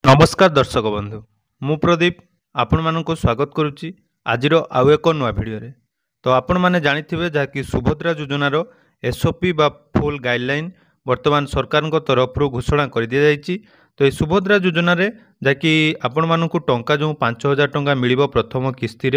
नमस्कार दर्शक बंधु मु प्रदीप आपण मानक स्वागत करुच्ची आज आउ एक नुआ भिडियो तो आपण मैंने जानिथिबे जहाँकि सुभद्रा योजनार एसओपी बा फुल गाइडलाइन वर्तमान सरकार तरफ घोषणा कर दी जाइए। तो ये सुभद्रा योजना जहाँकि आपण मानक टंका जो 5,000 टंका मिल प्रथम किस्ती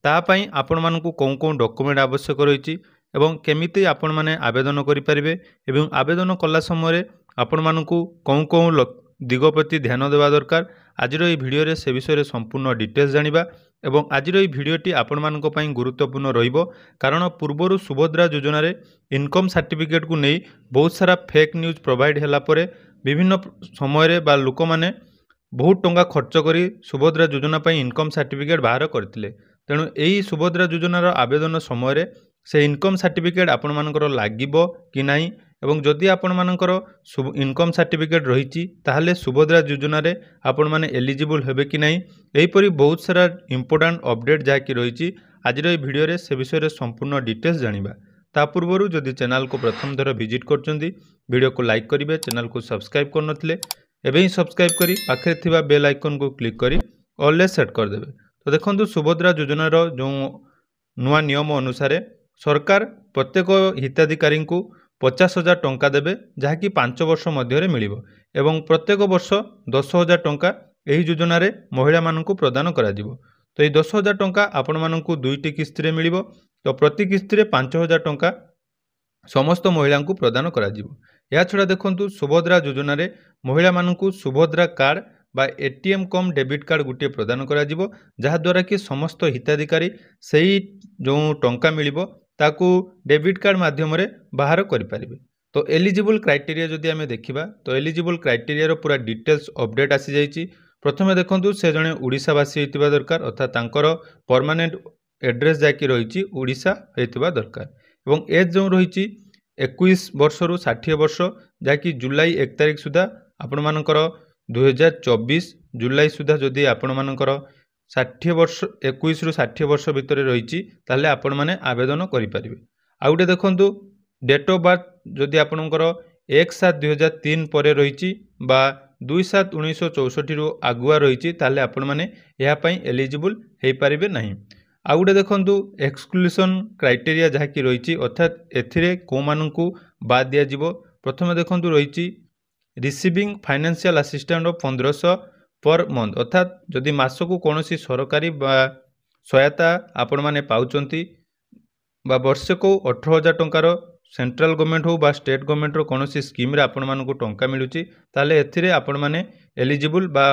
तापाई आपण मानक कौन कौन डॉक्यूमेंट आवश्यक रही एवं केमिति आपण माने आवेदन करें एवं आवेदन कला समय आपण मानक कौन कौन दिग प्रति ध्यान देवा दरकार आज भिडियो से विषय संपूर्ण डिटेल्स जानिबा एवं आज भिडियोटी आपण मानक पई गुरुत्वपूर्ण रहिबो कारण पूर्वर सुभद्रा योजना रे इनकम सर्टिफिकेट को नहीं बहुत सारा फेक न्यूज प्रोवाइड होला परे विभिन्न समय बा लोक माने बहुत टंका खर्च करी सुभद्रा योजना पई इनकम सर्टिफिकेट बाहर करथिले। तेणु यही सुभद्रा योजनार आवेदन समय से इनकम सर्टिफिकेट आपण मानकर लागिबो कि नाही एवं जदि आपण मानकर इनकम सर्टिफिकेट रही ताहले सुभद्रा योजना रे आपण माने एलिजिबल हेबे कि नाही एहीपरि बहुत सारा इंपोर्टेंट अपडेट जहाँकि रही आज भिडियो से विषय संपूर्ण डिटेल्स जानिबा। ता पूर्व जदि चैनल को प्रथम थर विजिट करछंती वीडियो को लाइक करेंगे, चैनल को सब्सक्राइब करनथिले एबे ही सब्सक्राइब करी पाखे थिबा बेल आइकन को क्लिक करी ऑल सेट कर देबे। तो देखंतु सुभद्रा योजनार जो नुआ नियम अनुसार सरकार प्रत्येक हिताधिकारी को 50,000 टंका देबे जहाँकि 5 वर्ष मध्य मिलिबो एवं प्रत्येक वर्ष 10,000 टंका एही योजना रे महिला मानकु प्रदान करा जिवो। तो ये 10,000 टंका आपण मानकु दुईटी किस्ती रे मिलिबो। तो प्रति किस्ती रे 5,000 टंका समस्त महिला को प्रदान करा जिवो। या छड़ा देखंतु सुभद्रा योजना रे महिला मानकु सुभद्रा कार्ड बा एटीएम कम डेबिट कार्ड गुटे प्रदान करा जिवो जहा द्वारा कि समस्त हिताधिकारी सही जो टंका मिलिबो ताकू डेबिट कार्ड माध्यम रे बाहर करि परिबे। तो एलिजिबल क्राइटेरिया जदि आमे देखिबा तो एलिजिबल क्राइटेरिया रो पूरा डिटेल्स अपडेट आसी जाइछि। प्रथमे देखंतु से जने ओडिशावासी हेतिबा दरकार अर्थात तांकर परमानेंट एड्रेस जाकि रहिछि ओडिशा हेतिबा दरकार एवं एज जो रहिछि 21 वर्ष रु 60 वर्ष जाकि जुलाई 1 तारिख सुधा आपण मानकर 2024 जुलाई सुधा जदि आपण मानकर 60 वर्ष 21 रु 60 वर्ष भितर रही ताले आपण माने आवेदन करि परिबे। आ गुटे देखंतु डेट ऑफ बर्थ जदि आपणकर 1/7/2003 परे रही बा 2/7/1964 रु आगुआ रही ताले आपण माने या पई एलिजिबल हे परिबे नाही। आ गुटे देखंतु एक्सक्लूजन क्राइटेरिया जहा कि रही अर्थात एथिरे को मानकु बाद दिया जिवो। प्रथमे देखंतु रही receiving financial assistant of 1500 per month अर्थात जदि मासकु कौन सरकारी बा सहायता आपण माने पाउचंती बा वर्ष को 18,000 टंकार सेंट्रल गवर्नमेंट हो बा स्टेट गवर्नमेंट रो कौन स्कीम रे आपण मानकु टंका मिलुची ताले एथिरे आपण माने एलिजिबल बा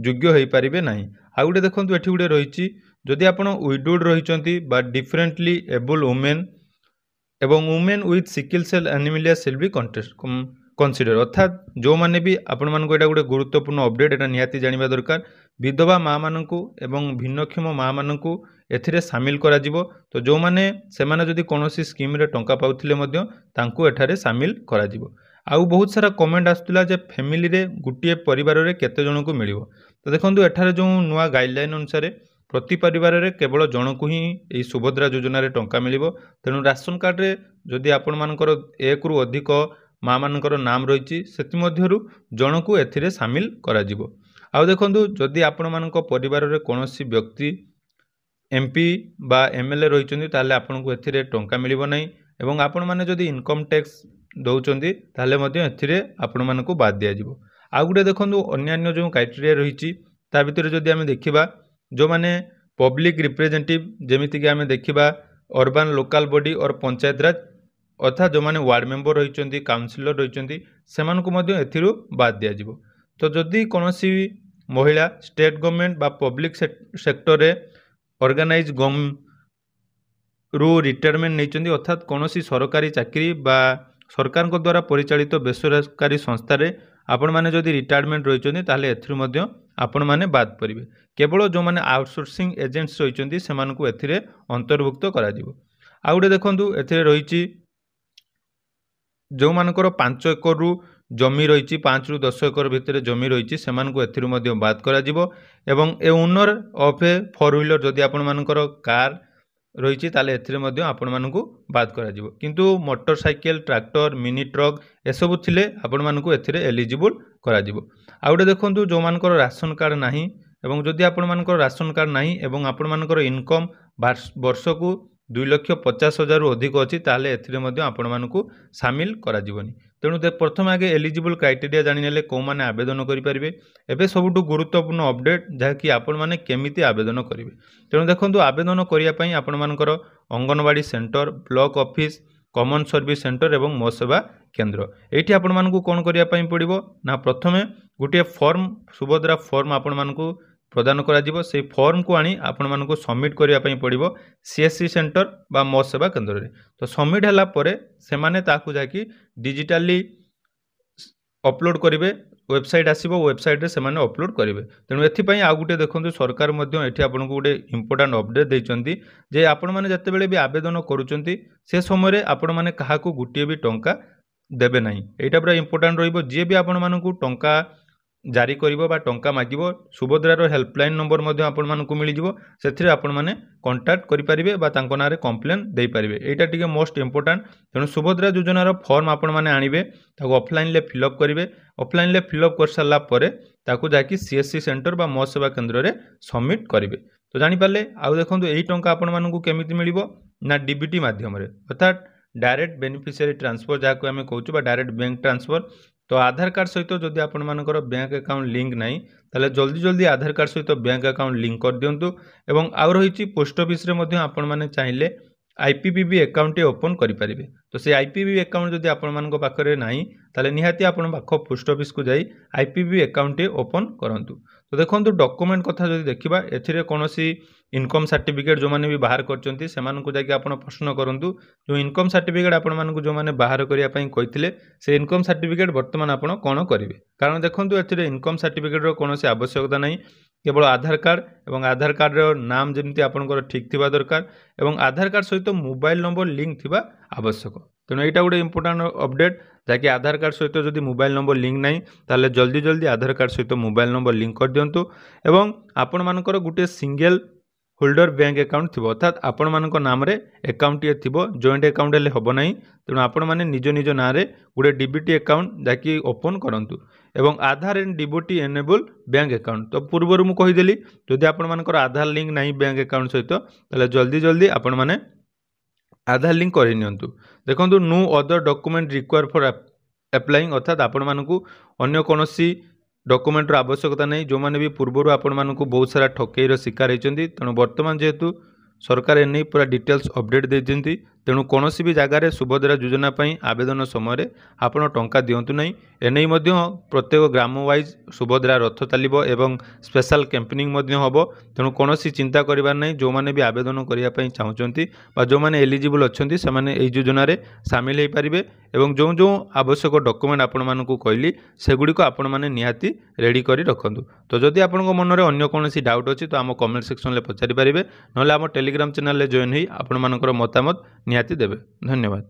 योग्य होई परिबे नाही। आ गुटे देखंतु एठी गुटे रहिची जदि आपण विडोड रहिचंती बा डिफरेंटली एबल वुमेन एवं women with sickle cell anaemia shall be consider अर्थात जो माने भी आपण मानक एटा गोटे गुरुत्वपूर्ण अपडेट एटा निहाती जानिबा दरकार। विधवा माँ मानकु एवं भिन्नक्षम माँ मानकु एथिरे सामिल करा जिवो। तो जो माने सेमाने जदि कोनोसी स्कीम रे टंका पाउथिले मध्य तांकु एठारे सामिल करा जिवो। आउ बहुत सारा कमेंट आसुतला जे फैमिली रे गुटिए परिवार रे केते जनकु मिलिवो। तो देखंतु एठारे जो नुआ गाइडलाइन अनुसार प्रति परिवार रे केवल जनकु ही एई सुभद्रा योजना रे टंका मिलिवो। तेनु राशन कार्ड रे जदि आपण मानकर एक रु अधिक माँ मानकर नाम रही से जनकु एथिरे सामिल करा जिवो। आउ देखंतु जदि आपण मानक परिवार रे कोनोसी व्यक्ति एमपी बा एमएलए रहिचंदी ताले आपनको एथिरे टंका मिलिबो नाही एवं आपण माने जदि इनकम टैक्स दउचंदी ताले मध्ये एथिरे आपण मानकु बाद दिया जिवो। आउ गुटे देखंतु अन्यान्य जो क्राइटेरिया रहिची ता भितर जदि आमे देखिबा जो माने पब्लिक रिप्रेजेंटेटिव जेमिति कि आमे देखिबा अर्बन लोकल बॉडी और पंचायत राज अर्थात जो माने वार्ड मेंबर रही काउंसिलर रही से बाद दिया जिवो। तो जदि कोनोसी महिला स्टेट गवर्नमेंट बा पब्लिक सेक्टर रे ऑर्गेनाइज रु रिटायरमेंट नहीं अर्थात कोनोसी सरकारी चाकरी बा सरकार को द्वारा परिचालित बेसरकारी संस्था रे आपण माने जदि रिटायरमेंट रही ताले एथिरु मध्य आपण माने बाद परिबे। केवल जो माने आउटसोर्सिंग एजेंट्स रही से मानकु एथिरे अंतर्भुक्त करा जिवो। आ गुटे देखंतु एथिरे रही जो मानकर 5 एकर रु जमी रही 5 रु 10 एकर भितर जमी रही से बाद करा जिवो। एवं ए ओनर ऑफ ए 4 व्हीलर जदि आपण मानकर कार रही आपण मानकु बाद करा किंतु मोटरसाइकेल ट्रैक्टर मिनी ट्रक एसबू थिले आपण मानकु एथिरे एलिजिबल करा आ गोटे देखंतु जो मानकर राशन कार्ड नाही एवं जदि आपण मानकर राशन कार्ड नाही एवं आपण मानकर इनकम वर्ष को 2,50,000 रु अधिक अच्छी ताले एथिरे मध्य आपण मानकु सामिल करा जीवनी। तेणु प्रथम आगे एलिजिबल क्राइटेरिया जानिनेले को माने आवेदन करि परिबे। एबे सबुठु गुरुत्वपूर्ण अपडेट जहाँकि आपण माने केमिति आवेदन करिवे। तेणु देखंतु आवेदन करिया पई आपण मानकर anganwadi centre block office common service centre एवं मो सेवा केंद्र एठी आपण मानकु कोन करिया पई पड़िबो ना प्रथमे गोटे फॉर्म सुभद्रा फॉर्म आपण मानकु प्रदान करा से फॉर्म को आनी आपण मानकु सबमिट करिया पई पड़िबो सीएससी सेंटर बा मो सेवा केंद्र रे। तो सबमिट हला परे से माने ताकु जाकी डिजिटली अपलोड करिवे वेबसाइट आसीबो वेबसाइट रे से माने अपलोड करिवे। तेणु एथि पई आ गुटे देखंतु सरकार मध्य एठी आपनको गुटे इंपोर्टेंट अपडेट दैचंती जे आपण माने जते बेले भी आवेदन करूचंती से समय रे आपण माने काहाकू गुटिए भी टंका देबे नाही। एटा पूरा इंपोर्टेंट रहिबो जे भी आपण मानकू टंका जारी करिवो बा टंका मागिवो सुभद्रार हेल्पलाइन नंबर मध्य आपण मानकू मिली जिवो सेथिरे आपण माने कांटेक्ट करि परिबे बा तांको नारे कंप्लेन देई परिबे। एटा टिके मोस्ट इंपोर्टेंट। तेणु सुभद्रा योजनार फॉर्म आपण माने आनिबे ताको ऑफलाइन ले फिलअप करिवे ऑफलाइन ले फिलअप कर सारला परे ताको जाकी सीएससी सेंटर बा मो सेवा केंद्र रे सबमिट करिवे। तो जानि पाले आउ देखंतु एही टंका आपण मानकू केमिति मिलिबो ना डीबीटी माध्यम रे अर्थात डायरेक्ट बेनिफिशियरी ट्रांसफर जाको आमे कहउछु बा डायरेक्ट बैंक ट्रांसफर। तो आधार कार्ड सहित जदि आपण मानकर बैंक अकाउंट लिंक नाही ताले जल्दी जल्दी आधार कार्ड सहित बैंक अकाउंट लिंक कर दियंतु एवं आउ रही पोस्ट ऑफिस रे मध्य आपण माने चाहिले आईपीपीबी अकाउंट ओपन करि परिबे। तो से आईपीबी अकाउंट जदि आपण मानक पाखरे नाही ताले निहाती आपण पाख पोस्ट ऑफिस को जाई आईपीबी अकाउंट ओपन करंतु। तो देखंतु डॉक्यूमेंट कथा जदि देखिबा एथिरे कोनोसी इनकम सर्टिफिकेट जो माने भी बाहर करचंती सेमान को जाके आपण प्रश्न करंतु जो इनकम सर्टिफिकेट आपण मानकु जो माने बाहर करिया पई कहिथिले से इनकम सर्टिफिकेट वर्तमान आपण कोन करिवे। कारण देखंतु एथिरे इनकम सर्टिफिकेट रो कोनोसी आवश्यकता नाही केवल आधार कार्ड एवं आधार कार्ड रो नाम जेमती आपनकर ठीक थिबा दरकार एवं आधार कार्ड सहित मोबाइल नंबर लिंक थिबा आवश्यक। तेणु एटा गोटे इंपोर्टेंट अपडेट जाकि आधार कार्ड सहित जदि मोबाइल नंबर लिंक नाही ताले जल्दी जल्दी आधार कार्ड सहित मोबाइल नंबर लिंक कर दियंतु एवं आपण मानकर गुटे सिंगल होल्डर बैंक अकाउंट थी अर्थात आपण मानक नाम रे अकाउंट ये थिबो जॉइंट अकाउंट ले हबो नाही। तेणु आपण माने निज निज ना रे गुटे डीबीटी अकाउंट जाकि ओपन करंतु एवं Aadhaar and DBT enable bank account. तो पूर्व मु कहिदेली जदि आपण मानकर आधार लिंक नाही बैंक अकाउंट सहित ताले जल्दी जल्दी आपण माने आधार लिंक करि नियंतु। देखंतु no other document require for applying अर्थात आपण मानकु अन्य कोनोसी डॉक्यूमेंट आवश्यकता नहीं जो माने भी पूर्वर आपण मानकु बहुत सारा ठकेईर शिकार होती। तेणु वर्तमान जेहेतु सरकार एने पूरा डिटेल्स अपडेट देती तेणु कौन भी जगार सुभद्रा योजना आवेदन समय आपण टंका दिंतु ना एने प्रत्येक ग्राम वाइज सुभद्रा रथ चलो एवं स्पेशल कैंपेनिंग हम। तेणु कौन चिंता करार ना जो मैंने भी आवेदन करने चाहते जो मैंने एलिजिबल अच्छा से योजना सामिल हो पारे एवं जो जो आवश्यक डॉक्यूमेंट आपण मानकु कहली सेगुड़िक आपण माने निहाती रेडी करी रखंतु। तो जदि आपन मन में अन्य कौन डाउट अच्छी तो आम कमेंट सेक्शन में पचारि पारे ना आम टेलीग्राम चैनल जॉइन हो आपण मानकर मतामत निहाती देवे। धन्यवाद।